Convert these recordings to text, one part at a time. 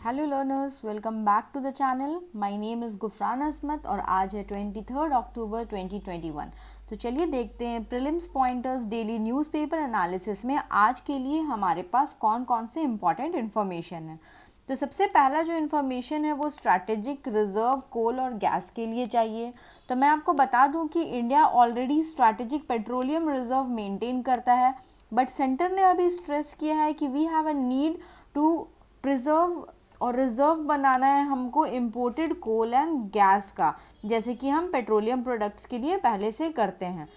Hello learners, welcome back to the channel. My name is Gufran Asmat और आज है 23 अक्टूबर 2021। तो चलिए देखते हैं prelims pointers daily newspaper analysis में आज के लिए हमारे पास कौन कौन से इम्पॉर्टेंट इन्फॉर्मेशन है। तो सबसे पहला जो इन्फॉर्मेशन है वो स्ट्रैटेजिक रिजर्व कोल और गैस के लिए चाहिए। तो मैं आपको बता दूं कि India already strategic petroleum reserve maintain करता है, बट सेंटर ने अभी स्ट्रेस किया है कि we have a need to preserve और रिजर्व बनाना है हमको इम्पोर्टेड कोल एंड गैस का, जैसे कि हम पेट्रोलियम प्रोडक्ट्स के लिए पहले से करते हैं।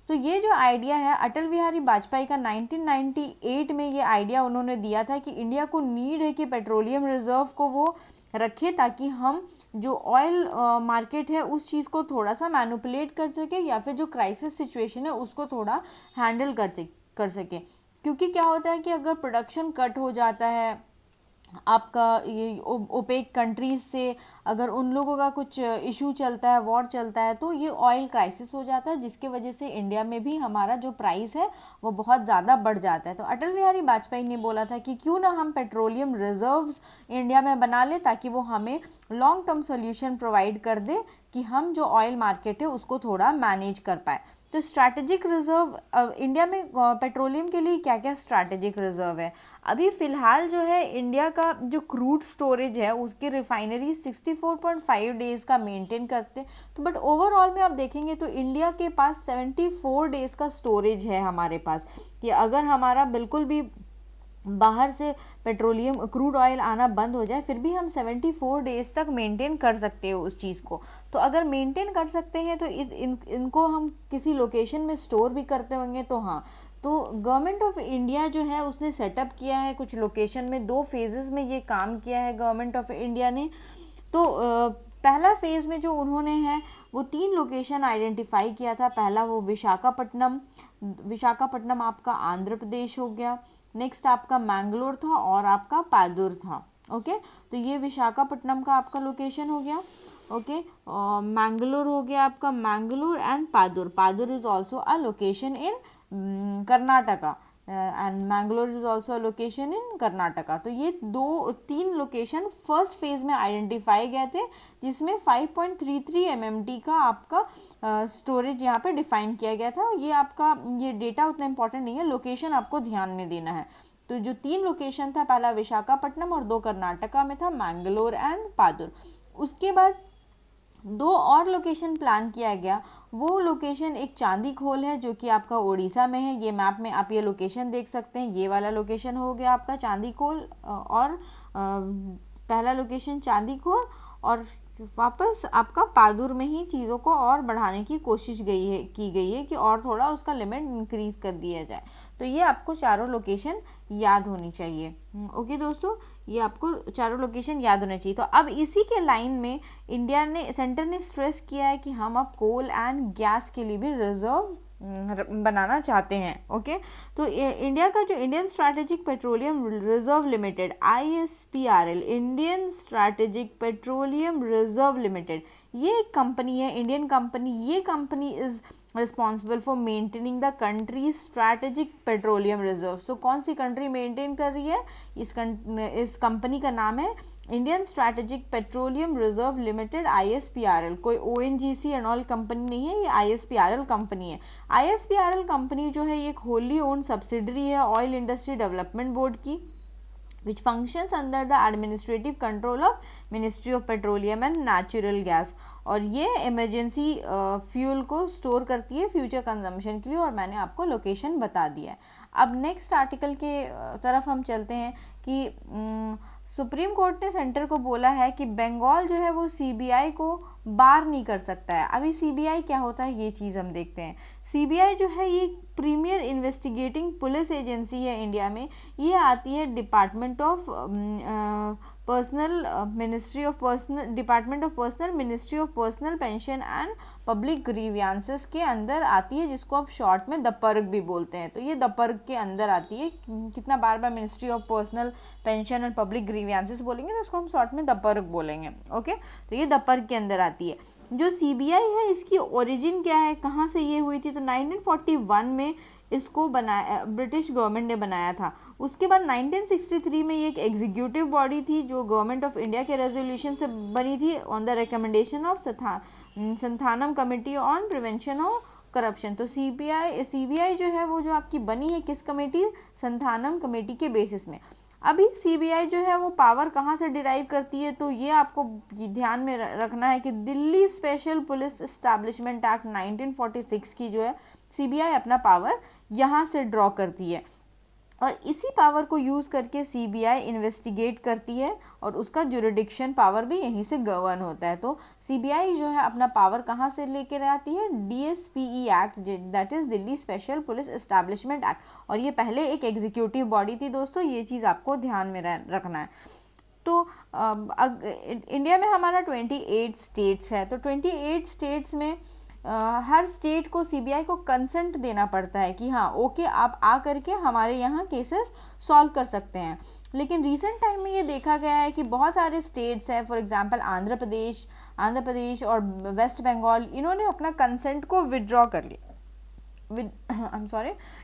तो ये जो आइडिया है अटल बिहारी वाजपेयी का 1998 में ये आइडिया उन्होंने दिया था कि इंडिया को नीड है कि पेट्रोलियम रिजर्व को वो रखे ताकि हम जो ऑयल मार्केट है उस चीज़ को थोड़ा सा मैनिपुलेट कर सके या फिर जो क्राइसिस सिचुएशन है उसको थोड़ा हैंडल कर सके। क्योंकि क्या होता है कि अगर प्रोडक्शन कट हो जाता है आपका ये ओपेक कंट्रीज से, अगर उन लोगों का कुछ इशू चलता है, वॉर चलता है, तो ये ऑयल क्राइसिस हो जाता है जिसके वजह से इंडिया में भी हमारा जो प्राइस है वो बहुत ज़्यादा बढ़ जाता है। तो अटल बिहारी वाजपेयी ने बोला था कि क्यों ना हम पेट्रोलियम रिजर्व्स इंडिया में बना ले ताकि वो हमें लॉन्ग टर्म सोल्यूशन प्रोवाइड कर दे कि हम जो ऑयल मार्केट है उसको थोड़ा मैनेज कर पाए। तो स्ट्रैटेजिक रिजर्व इंडिया में पेट्रोलियम के लिए क्या क्या स्ट्रैटेजिक रिजर्व है? अभी फ़िलहाल जो है इंडिया का जो क्रूड स्टोरेज है उसकी रिफाइनरी 64.5 डेज़ का मेंटेन करते हैं। तो बट ओवरऑल में आप देखेंगे तो इंडिया के पास 74 डेज़ का स्टोरेज है हमारे पास, कि अगर हमारा बिल्कुल भी बाहर से पेट्रोलियम क्रूड ऑयल आना बंद हो जाए फिर भी हम 74 डेज़ तक मेंटेन कर सकते हैं उस चीज़ को। तो अगर मेंटेन कर सकते हैं तो इनको हम किसी लोकेशन में स्टोर भी करते होंगे। तो हाँ, तो गवर्नमेंट ऑफ इंडिया जो है उसने सेटअप किया है कुछ लोकेशन में, 2 फेजेस में ये काम किया है गवर्नमेंट ऑफ इंडिया ने। तो पहला फेज़ में जो उन्होंने है वो 3 लोकेशन आइडेंटिफाई किया था। पहला वो विशाखापट्टनम आपका आंध्र प्रदेश हो गया, नेक्स्ट आपका मैंगलोर था और आपका पादुर था। ओके, तो ये विशाखापट्टनम का आपका लोकेशन हो गया। ओके, मैंगलोर हो गया आपका, Mangalore and Padur is also a location in Karnataka and Mangalore is also a location in Karnataka. तो ये 3 लोकेशन फर्स्ट फेज में आइडेंटिफाई गए थे जिसमें 5.33 MMT का आपका स्टोरेज यहाँ पे डिफाइन किया गया था। ये आपका ये डेटा उतना इंपॉर्टेंट नहीं है, लोकेशन आपको ध्यान में देना है। तो जो 3 लोकेशन था, पहला विशाखापट्टनम और 2 कर्नाटका में था, मैंगलोर एंड पादुर। उसके बाद 2 और लोकेशन प्लान किया गया। वो लोकेशन एक चांदी खोल है जो कि आपका उड़ीसा में है। ये मैप में आप ये लोकेशन देख सकते हैं, ये वाला लोकेशन हो गया आपका चांदी खोल, और पहला लोकेशन चांदी खोल, और वापस आपका पादुर में ही चीज़ों को और बढ़ाने की कोशिश की गई है कि और थोड़ा उसका लिमिट इंक्रीज कर दिया जाए। तो ये आपको चारों लोकेशन याद होनी चाहिए। ओके दोस्तों, ये आपको चारों लोकेशन याद होना चाहिए। तो अब इसी के लाइन में सेंटर ने स्ट्रेस किया है कि हम अब कोल एंड गैस के लिए भी रिजर्व बनाना चाहते हैं। ओके, तो इंडिया का जो Indian strategic petroleum reserve limited ISPRL, Indian strategic petroleum reserve limited, ये एक कंपनी है, इंडियन कंपनी। ये company is responsible for maintaining the country strategic petroleum reserve. तो कौन सी कंट्री मेंटेन कर रही है? इस कंपनी का नाम है Indian strategic petroleum reserve limited, ISPRL। कोई ONGC एंड ऑल कंपनी नहीं है, ये ISPRL कंपनी है। ISPRL कंपनी जो है ये एक होली ओन्ड सब्सिडरी है ऑयल इंडस्ट्री डेवलपमेंट बोर्ड की, which functions under the administrative control of Ministry of Petroleum and Natural Gas। और ये इमरजेंसी फ्यूल को स्टोर करती है फ्यूचर कंजम्पशन के लिए, और मैंने आपको लोकेशन बता दिया है। अब नेक्स्ट आर्टिकल के तरफ हम चलते हैं कि सुप्रीम कोर्ट ने सेंटर को बोला है कि बंगाल जो है वो CBI को बार नहीं कर सकता है। अभी CBI क्या होता है ये चीज़ हम देखते हैं। CBI जो है ये प्रीमियर इन्वेस्टिगेटिंग पुलिस एजेंसी है इंडिया में। ये आती है department of personal ministry of personnel pension and public grievances के अंदर आती है, जिसको आप शॉर्ट में दपर्ग भी बोलते हैं। तो ये दपर्ग के अंदर आती है। कितना बार बार ministry of personnel pension and public grievances बोलेंगे तो उसको हम शॉर्ट में दपर्ग बोलेंगे। ओके, तो ये दपर्ग के अंदर आती है। जो CBI है इसकी ओरिजिन क्या है, कहाँ से ये हुई थी? तो 1941 में इसको बनाया, ब्रिटिश गवर्नमेंट ने बनाया था। उसके बाद 1963 में ये एक एग्जीक्यूटिव बॉडी थी जो गवर्नमेंट ऑफ इंडिया के रेजोल्यूशन से बनी थी on the recommendation of Santhanam committee on prevention of corruption. तो सीबीआई जो है वो जो आपकी बनी है किस कमेटी, संथानम कमेटी के बेसिस में। अभी सीबीआई जो है वो पावर कहाँ से डिराइव करती है, तो ये आपको ध्यान में रखना है कि Delhi special police establishment act 1946 की जो है सीबीआई अपना पावर यहाँ से ड्रॉ करती है और इसी पावर को यूज़ करके सीबीआई इन्वेस्टिगेट करती है और उसका जुरिडिक्शन पावर भी यहीं से गवर्न होता है। तो सीबीआई जो है अपना पावर कहाँ से लेकर आती है, DSPE act, that is Delhi special police establishment act, और ये पहले एक एग्जीक्यूटिव बॉडी थी दोस्तों, ये चीज़ आपको ध्यान में रखना है। तो इंडिया में हमारा 28 स्टेट्स है, तो 28 स्टेट्स में हर स्टेट को सीबीआई को कंसेंट देना पड़ता है कि हाँ ओके आप आ करके हमारे यहाँ केसेस सॉल्व कर सकते हैं। लेकिन रिसेंट टाइम में ये देखा गया है कि बहुत सारे स्टेट्स हैं, फॉर एग्जांपल आंध्र प्रदेश और वेस्ट बंगाल, इन्होंने अपना कंसेंट को विदड्रॉ कर लिया,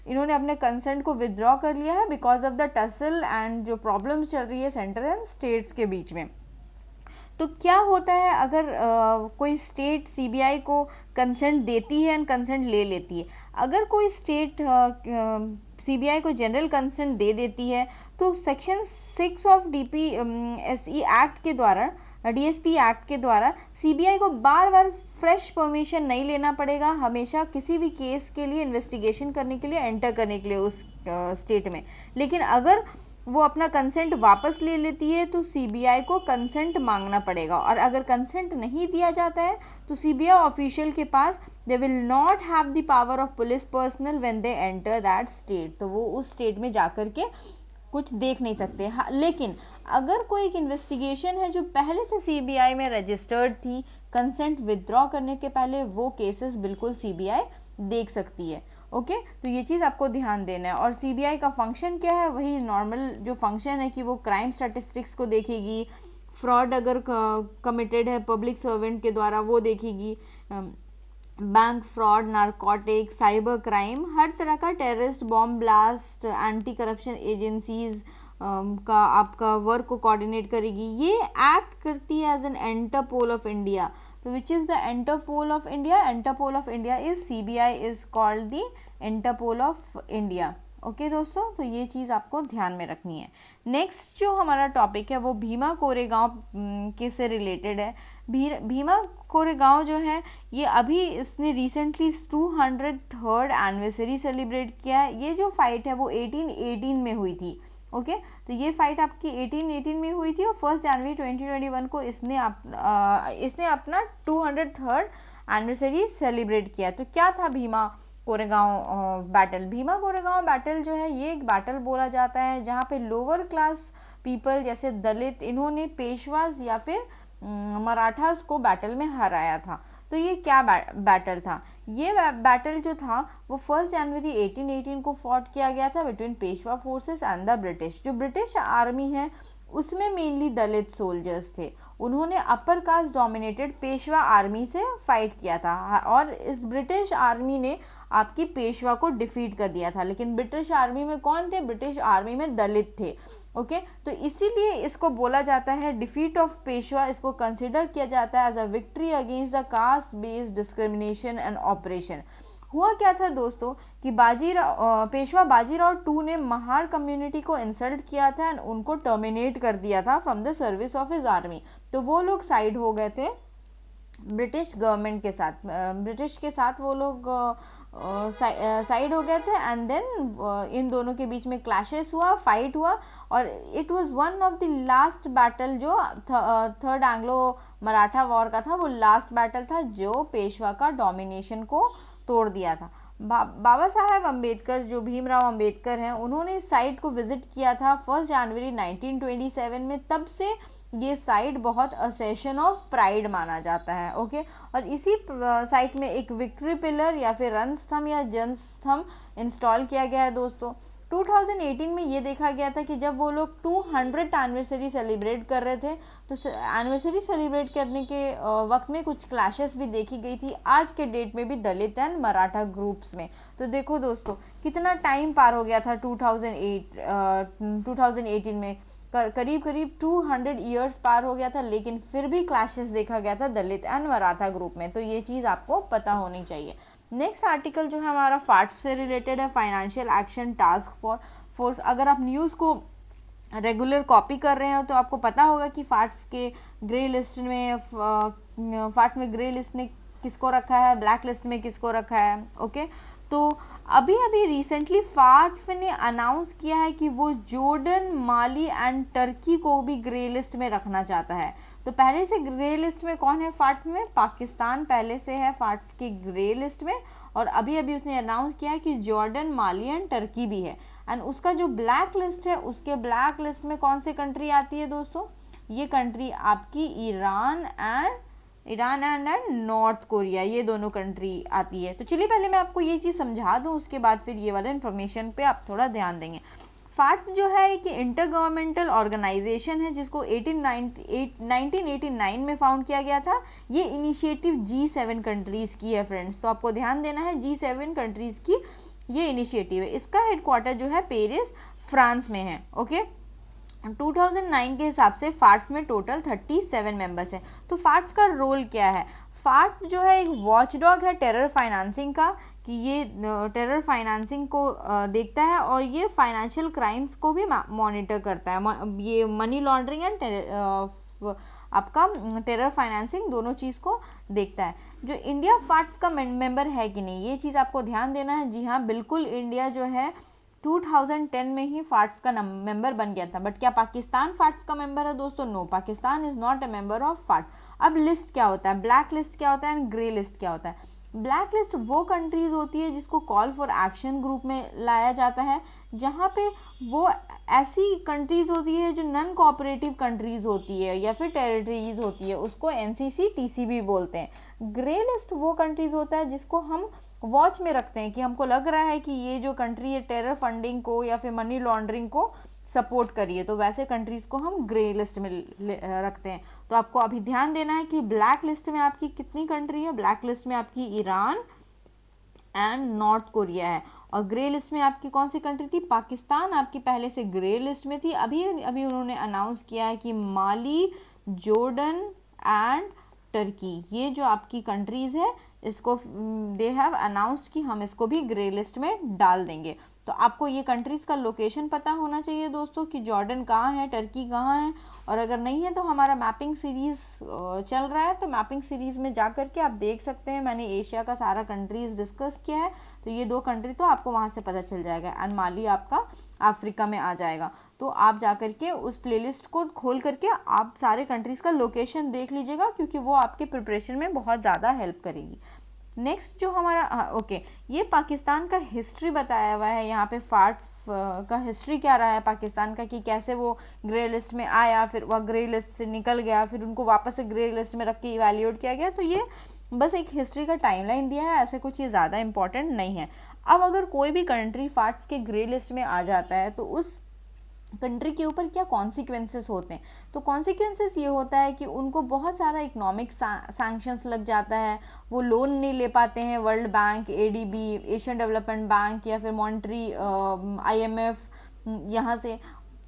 इन्होंने अपने कंसेंट को विदड्रॉ कर लिया है because of the tussle and जो प्रॉब्लम्स चल रही है सेंटर एंड स्टेट्स के बीच में। तो क्या होता है अगर कोई स्टेट सीबीआई को कंसेंट देती है एंड कंसेंट ले लेती है, अगर कोई स्टेट सीबीआई को जनरल कंसेंट दे देती है तो सेक्शन 6 ऑफ डीपीएसई एक्ट के द्वारा, डीएसपी एक्ट के द्वारा सीबीआई को बार बार फ्रेश परमिशन नहीं लेना पड़ेगा हमेशा किसी भी केस के लिए इन्वेस्टिगेशन करने के लिए, एंटर करने के लिए उस स्टेट में। लेकिन अगर वो अपना कंसेंट वापस ले लेती है तो सीबीआई को कंसेंट मांगना पड़ेगा, और अगर कंसेंट नहीं दिया जाता है तो सीबीआई ऑफिशियल के पास they will not have the power of police personnel when they enter that state, तो वो उस स्टेट में जाकर के कुछ देख नहीं सकते। हाँ, लेकिन अगर कोई एक इन्वेस्टिगेशन है जो पहले से सीबीआई में रजिस्टर्ड थी कंसेंट विदड्रॉ करने के पहले, वो केसेस बिल्कुल सीबीआई देख सकती है। ओके तो ये चीज़ आपको ध्यान देना है। और सीबीआई का फंक्शन क्या है, वही नॉर्मल जो फंक्शन है कि वो क्राइम स्टैटिस्टिक्स को देखेगी, फ्रॉड अगर कमिटेड है पब्लिक सर्वेंट के द्वारा वो देखेगी, bank fraud, narcotic, cyber crime, हर तरह का terrorist, bomb blast, anti corruption agencies का आपका वर्क को कोऑर्डिनेट करेगी। ये एक्ट करती है as an Interpol of India. तो which is the Interpol of India? Interpol of India is CBI is called the Interpol of India. Okay दोस्तों, तो ये चीज़ आपको ध्यान में रखनी है। नेक्स्ट जो हमारा टॉपिक है वो भीमा कोरेगांव के से रिलेटेड है। भीमा कोरेगांव जो है ये अभी इसने रिसेंटली 203rd एनिवर्सरी सेलिब्रेट किया है। ये जो फाइट है वो 1818 में हुई थी। ओके तो ये फाइट आपकी 1818 में हुई थी और 1 जनवरी 2021 को इसने अपना 203rd एनिवर्सरी सेलिब्रेट किया। तो क्या था भीमा कोरेगांव बैटल? भीमा कोरेगांव बैटल जो है ये एक बैटल बोला जाता है जहाँ पे लोअर क्लास पीपल जैसे दलित, इन्होंने पेशवाज या फिर मराठास को बैटल में हराया था। तो ये क्या बैटल था? ये बैटल जो था वो 1 जनवरी 1818 को फॉट किया गया था between Peshwa forces and the British. जो ब्रिटिश आर्मी है उसमें मेनली दलित सोल्जर्स थे, उन्होंने upper caste dominated Peshwa army से फाइट किया था और इस ब्रिटिश आर्मी ने आपकी पेशवा को डिफीट कर दिया था। लेकिन ब्रिटिश आर्मी में कौन थे? ब्रिटिश आर्मी में दलित थे। ओके तो इसीलिए इसको बोला जाता है डिफीट ऑफ पेशवा, इसको कंसिडर किया जाता है as a victory against the caste based discrimination and oppression. हुआ क्या था दोस्तों कि पेशवा बाजीराव टू ने महार कम्युनिटी को इंसल्ट किया था एंड उनको टर्मिनेट कर दिया था from the service of his army. तो वो लोग साइड हो गए थे ब्रिटिश गवर्नमेंट के साथ, ब्रिटिश के साथ वो लोग साइड हो गए थे एंड देन इन दोनों के बीच में क्लैशेस हुआ, फाइट हुआ और it was one of the last battle जो थर्ड एंग्लो मराठा वॉर का था, वो लास्ट बैटल था जो पेशवा का डोमिनेशन को तोड़ दिया था। बाबा साहेब अम्बेडकर जो भीमराव अम्बेडकर हैं उन्होंने इस साइट को विजिट किया था 1 जनवरी 1927 में। तब से ये साइट बहुत अ सेशन ऑफ प्राइड माना जाता है। ओके और इसी साइट में एक विक्ट्री पिलर या फिर रण स्तंभ या जन स्तंभ इंस्टॉल किया गया है दोस्तों। 2018 में ये देखा गया था कि जब वो लोग 200th एनिवर्सरी सेलिब्रेट कर रहे थे, तो एनिवर्सरी सेलिब्रेट करने के वक्त में कुछ क्लैशेस भी देखी गई थी आज के डेट में भी दलित एंड मराठा ग्रुप्स में। तो देखो दोस्तों कितना टाइम पार हो गया था 2018 में, करीब करीब 200 ईयर्स पार हो गया था, लेकिन फिर भी क्लैशेस देखा गया था दलित एंड मराठा ग्रुप में। तो ये चीज़ आपको पता होनी चाहिए। नेक्स्ट आर्टिकल जो है हमारा फाट्फ से रिलेटेड है, फाइनेंशियल एक्शन टास्क फोर्स। अगर आप न्यूज़ को रेगुलर कॉपी कर रहे हो तो आपको पता होगा कि फाट्फ के ग्रे लिस्ट में फाट्फ में ग्रे लिस्ट ने किसको रखा है, ब्लैक लिस्ट में किसको रखा है। ओके, तो अभी अभी रिसेंटली फाट्फ ने अनाउंस किया है कि वो जॉर्डन, माली एंड टर्की को भी ग्रे लिस्ट में रखना चाहता है। तो पहले से ग्रे लिस्ट में कौन है फाट्फ में? पाकिस्तान पहले से है फाट्फ की ग्रे लिस्ट में, और अभी अभी उसने अनाउंस किया है कि जॉर्डन, माली एंड टर्की भी है। एंड उसका जो ब्लैक लिस्ट है, उसके ब्लैक लिस्ट में कौन सी कंट्री आती है दोस्तों? ये कंट्री आपकी ईरान एंड नॉर्थ कोरिया, ये दोनों कंट्री आती है। तो चलिए पहले मैं आपको ये चीज़ समझा दूँ, उसके बाद फिर ये वाला इन्फॉर्मेशन पे आप थोड़ा ध्यान देंगे। फाट्फ जो है एक इंटर गवर्नमेंटल ऑर्गेनाइजेशन है जिसको 1989 में फाउंड किया गया था। ये इनिशिएटिव G7 कंट्रीज़ की है फ्रेंड्स, तो आपको ध्यान देना है G7 कंट्रीज़ की ये इनिशिएटिव है। इसका हेडक्वार्टर जो है पेरिस, फ्रांस में है। ओके, 2009 के हिसाब से फाट्फ में टोटल 37 मेंबर्स हैं। तो फाट्फ का रोल क्या है? फाट्फ जो है एक वॉचडॉग है टेरर फाइनेंसिंग का, कि ये टेरर फाइनेंसिंग को देखता है और ये फाइनेंशियल क्राइम्स को भी मॉनिटर करता है। ये मनी लॉन्ड्रिंग एंड आपका टेरर फाइनेंसिंग दोनों चीज़ को देखता है। जो इंडिया फाट्फ का मेंबर है कि नहीं, ये चीज़ आपको ध्यान देना है। जी हाँ, बिल्कुल, इंडिया जो है 2010 में ही फाट्फ का मेंबर बन गया था। बट क्या पाकिस्तान फाट्फ का मेंबर है दोस्तों? No, Pakistan is not a member of FATF. अब लिस्ट क्या होता है, ब्लैक लिस्ट क्या होता है एंड ग्रे लिस्ट क्या होता है? ब्लैक लिस्ट वो कंट्रीज़ होती है जिसको कॉल फॉर एक्शन ग्रुप में लाया जाता है, जहाँ पे वो ऐसी कंट्रीज़ होती है जो नॉन कोऑपरेटिव कंट्रीज़ होती है या फिर टेरिटरीज होती है, उसको NCC TCB बोलते हैं। ग्रे लिस्ट वो कंट्रीज़ होता है जिसको हम वॉच में रखते हैं कि हमको लग रहा है कि ये जो कंट्री है टेरर फंडिंग को या फिर मनी लॉन्ड्रिंग को सपोर्ट करिए, तो वैसे कंट्रीज़ को हम ग्रे लिस्ट में रखते हैं। तो आपको अभी ध्यान देना है कि ब्लैक लिस्ट में आपकी कितनी कंट्री है? ब्लैक लिस्ट में आपकी ईरान एंड नॉर्थ कोरिया है, और ग्रे लिस्ट में आपकी कौन सी कंट्री थी? पाकिस्तान आपकी पहले से ग्रे लिस्ट में थी। अभी उन्होंने अनाउंस किया है कि माली, जॉर्डन एंड टर्की, ये जो आपकी कंट्रीज़ है, इसको दे हैव अनाउंस्ड कि हम इसको भी ग्रे लिस्ट में डाल देंगे। तो आपको ये कंट्रीज़ का लोकेशन पता होना चाहिए दोस्तों कि जॉर्डन कहाँ है, टर्की कहाँ है। और अगर नहीं है तो हमारा मैपिंग सीरीज़ चल रहा है, तो मैपिंग सीरीज़ में जा कर के आप देख सकते हैं। मैंने एशिया का सारा कंट्रीज़ डिस्कस किया है, तो ये 2 कंट्री तो आपको वहाँ से पता चल जाएगा। एंड माली आपका अफ्रीका में आ जाएगा। तो आप जा कर के उस प्लेलिस्ट को खोल करके आप सारे कंट्रीज़ का लोकेशन देख लीजिएगा, क्योंकि वो आपके प्रिपरेशन में बहुत ज़्यादा हेल्प करेगी। नेक्स्ट जो हमारा ओके, ये पाकिस्तान का हिस्ट्री बताया हुआ है यहाँ पे। फाट्फ का हिस्ट्री क्या रहा है पाकिस्तान का, कि कैसे वो ग्रे लिस्ट में आया, फिर वह ग्रे लिस्ट से निकल गया, फिर उनको वापस से ग्रे लिस्ट में रख के इवैल्यूएट किया गया। तो ये बस एक हिस्ट्री का टाइमलाइन दिया है, ऐसे कुछ ये ज़्यादा इंपॉर्टेंट नहीं है। अब अगर कोई भी कंट्री फाट्फ के ग्रे लिस्ट में आ जाता है तो उस कंट्री के ऊपर क्या कॉन्सिक्वेंसेस होते हैं? तो कॉन्सिक्वेंसेस ये होता है कि उनको बहुत सारा इकोनॉमिक सैंक्शंस लग जाता है, वो लोन नहीं ले पाते हैं world bank, ADB, Asian development bank या फिर मॉनेटरी IMF यहाँ से,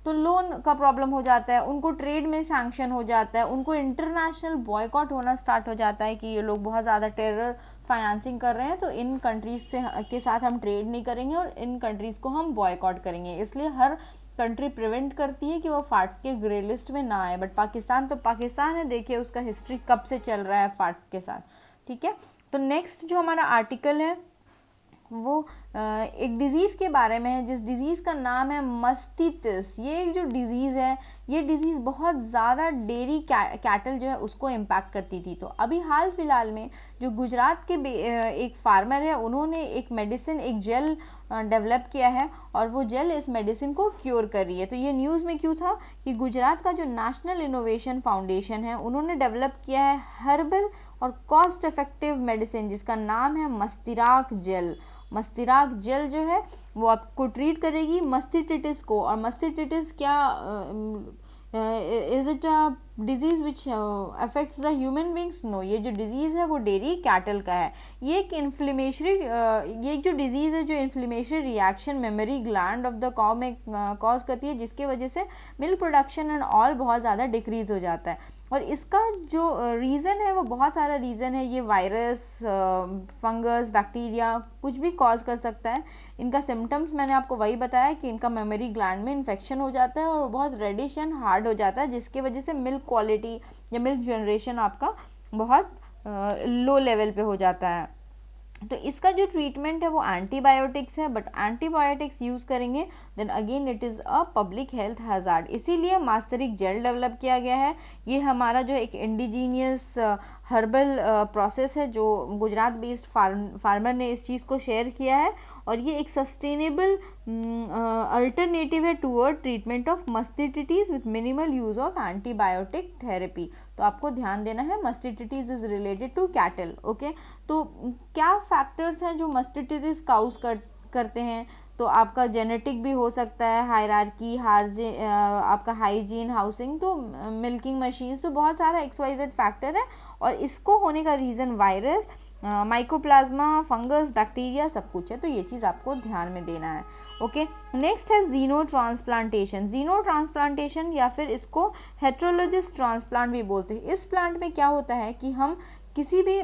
तो लोन का प्रॉब्लम हो जाता है, उनको ट्रेड में सैंक्शन हो जाता है, उनको इंटरनेशनल बॉयकॉट होना स्टार्ट हो जाता है कि ये लोग बहुत ज़्यादा टेरर फाइनेंसिंग कर रहे हैं, तो इन कंट्रीज़ से के साथ हम ट्रेड नहीं करेंगे और इन कंट्रीज़ को हम बॉयकॉट करेंगे। इसलिए हर कंट्री प्रिवेंट करती है कि वो फाट्फ के ग्रे लिस्ट में ना आए। बट पाकिस्तान तो पाकिस्तान है, देखिए उसका हिस्ट्री कब से चल रहा है फाट्फ के साथ, ठीक है। तो नेक्स्ट जो हमारा आर्टिकल है वो एक डिज़ीज़ के बारे में है, जिस डिज़ीज़ का नाम है मस्तिटिस। ये एक जो डिज़ीज़ है, ये डिज़ीज़ बहुत ज़्यादा डेयरी कैटल जो है उसको इम्पैक्ट करती थी। तो अभी हाल फिलहाल में जो गुजरात के एक फार्मर है, उन्होंने एक मेडिसिन, एक जेल डेवलप किया है और वो जेल इस मेडिसिन को क्योर कर रही है। तो ये न्यूज़ में क्यों था कि गुजरात का जो नेशनल इनोवेशन फाउंडेशन है, उन्होंने डेवलप किया है हर्बल और कॉस्ट इफेक्टिव मेडिसिन जिसका नाम है मस्तिराक जेल। मस्तिष्क जेल जो है वो आपको ट्रीट करेगी मस्टिटिस को। और मस्टिटिस क्या is it a disease which affects the human beings? No, ये जो डिजीज़ है वो डेयरी कैटल का है। ये एक इन्फ्लेमेशरी ये जो डिजीज़ है जो inflammatory reaction mammary gland of the cow में कॉज करती है, जिसके वजह से मिल्क प्रोडक्शन एंड ऑल बहुत ज़्यादा डिक्रीज हो जाता है। और इसका जो रीज़न है वो बहुत सारा रीज़न है, ये वायरस, फंगस, बैक्टीरिया कुछ भी कॉज कर सकता है। इनका सिम्टम्स मैंने आपको वही बताया कि इनका मेमोरी ग्लैंड में इन्फेक्शन हो जाता है और बहुत रेडिश एंड हार्ड हो जाता है, जिसकी वजह से मिल्क क्वालिटी या मिल्क जनरेशन आपका बहुत लो लेवल पे हो जाता है। तो इसका जो ट्रीटमेंट है वो एंटीबायोटिक्स है, बट एंटीबायोटिक्स यूज़ करेंगे then again it is a public health hazard. इसीलिए मास्टरिक जेल डेवलप किया गया है। ये हमारा जो एक इंडिजीनियस हर्बल प्रोसेस है जो गुजरात बेस्ड फार्मर ने इस चीज़ को शेयर किया है, और ये एक सस्टेनेबल अल्टरनेटिव है toward treatment of mastitis with minimal use of antibiotic therapy. तो आपको ध्यान देना है mastitis is related to cattle. Okay, तो क्या फैक्टर्स हैं जो मस्टिटिस काउज करते हैं? तो आपका जेनेटिक भी हो सकता है, हायरार्की, आपका हाइजीन, हाउसिंग, तो मिल्किंग मशीन्स, तो बहुत सारा XYZ फैक्टर है। और इसको होने का reason virus, mycoplasma, fungus, bacteria सब कुछ है। तो ये चीज़ आपको ध्यान में देना है। ओके, नेक्स्ट है जीनो ट्रांसप्लांटेशन। जीनो ट्रांसप्लांटेशन या फिर इसको हेट्रोलॉजिस्ट ट्रांसप्लांट भी बोलते हैं। इस प्लांट में क्या होता है कि हम किसी भी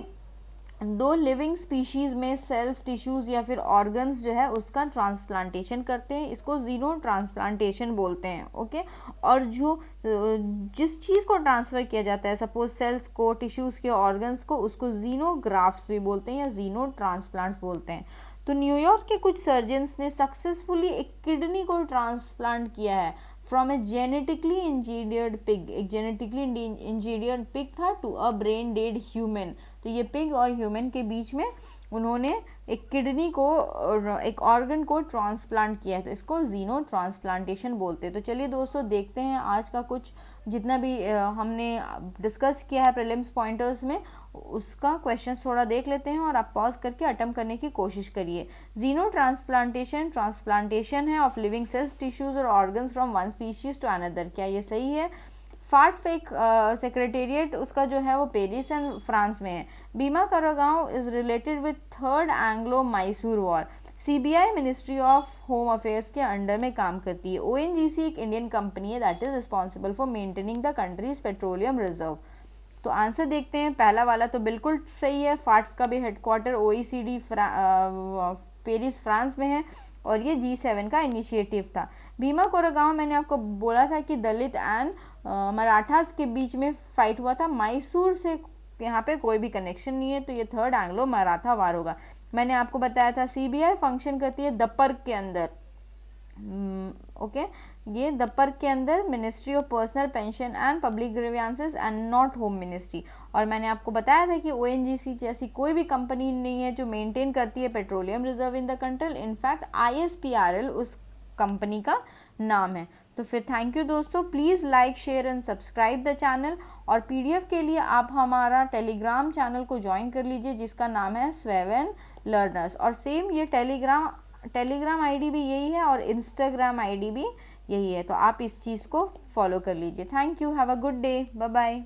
दो लिविंग स्पीशीज़ में सेल्स, टिश्यूज़ या फिर ऑर्गन्स जो है उसका ट्रांसप्लांटेशन करते हैं, इसको जीनो ट्रांसप्लांटेशन बोलते हैं। ओके, और जो जिस चीज़ को ट्रांसफ़र किया जाता है, सपोज सेल्स को, टिश्यूज़ के, ऑर्गन्स को, उसको जीनोग्राफ्ट्स भी बोलते हैं या जीनो ट्रांसप्लांट्स बोलते हैं। तो न्यूयॉर्क के कुछ सर्जन्स ने सक्सेसफुली एक किडनी को ट्रांसप्लांट किया है from a genetically engineered pig. एक जेनेटिकली इंजीनियर्ड पिग था to a brain dead human. तो ये पिग और ह्यूमन के बीच में उन्होंने एक किडनी को, एक ऑर्गन को ट्रांसप्लांट किया है, तो इसको जीनो ट्रांसप्लांटेशन बोलते हैं। तो चलिए दोस्तों, देखते हैं आज का कुछ जितना भी हमने डिस्कस किया है प्रीलिम्स पॉइंटर्स में, उसका क्वेश्चन थोड़ा देख लेते हैं और आप पॉज करके अटेम्प्ट करने की कोशिश करिए। जीनो ट्रांसप्लांटेशन है ऑफ लिविंग सेल्स, टिश्यूज और organs from one species to another. क्या ये सही है? फाट फेक सेक्रेटेरिएट उसका जो है वो पेरिस एंड फ्रांस में है। Bhima Koregaon is related with third Anglo Mysore war. CBI ministry of home affairs के अंडर में काम करती है। ONGC एक इंडियन कंपनी है that is responsible for maintaining the countries petroleum reserve. तो आंसर देखते हैं। पहला वाला तो बिल्कुल सही है, फाट का भी हेडक्वार्टर OECD पेरिस फ्रांस में है, और ये G7 का इनिशिएटिव था। भीमा कोरेगांव मैंने आपको बोला था कि दलित एंड मराठास के बीच में फाइट हुआ था, मैसूर से यहाँ पे कोई भी कनेक्शन नहीं है, तो ये थर्ड एंग्लो मराठा वार होगा। मैंने आपको बताया था CBI फंक्शन करती है दपर्क के अंदर। ओके, ये दपर्क के अंदर ministry of personnel pension and public grievances and not home ministry. और मैंने आपको बताया था कि ONGC जैसी कोई भी कंपनी नहीं है जो मेंटेन करती है petroleum reserve in the country. In fact ISPRL उस कंपनी का नाम है। तो फिर थैंक यू दोस्तों, please like, share and subscribe the channel. और PDF के लिए आप हमारा टेलीग्राम चैनल को ज्वाइन कर लीजिए जिसका नाम है स्वेवन लर्नर्स। और सेम ये टेलीग्राम ID भी यही है और इंस्टाग्राम ID भी यही है, तो आप इस चीज़ को फॉलो कर लीजिए। Thank you, have a good day, bye bye.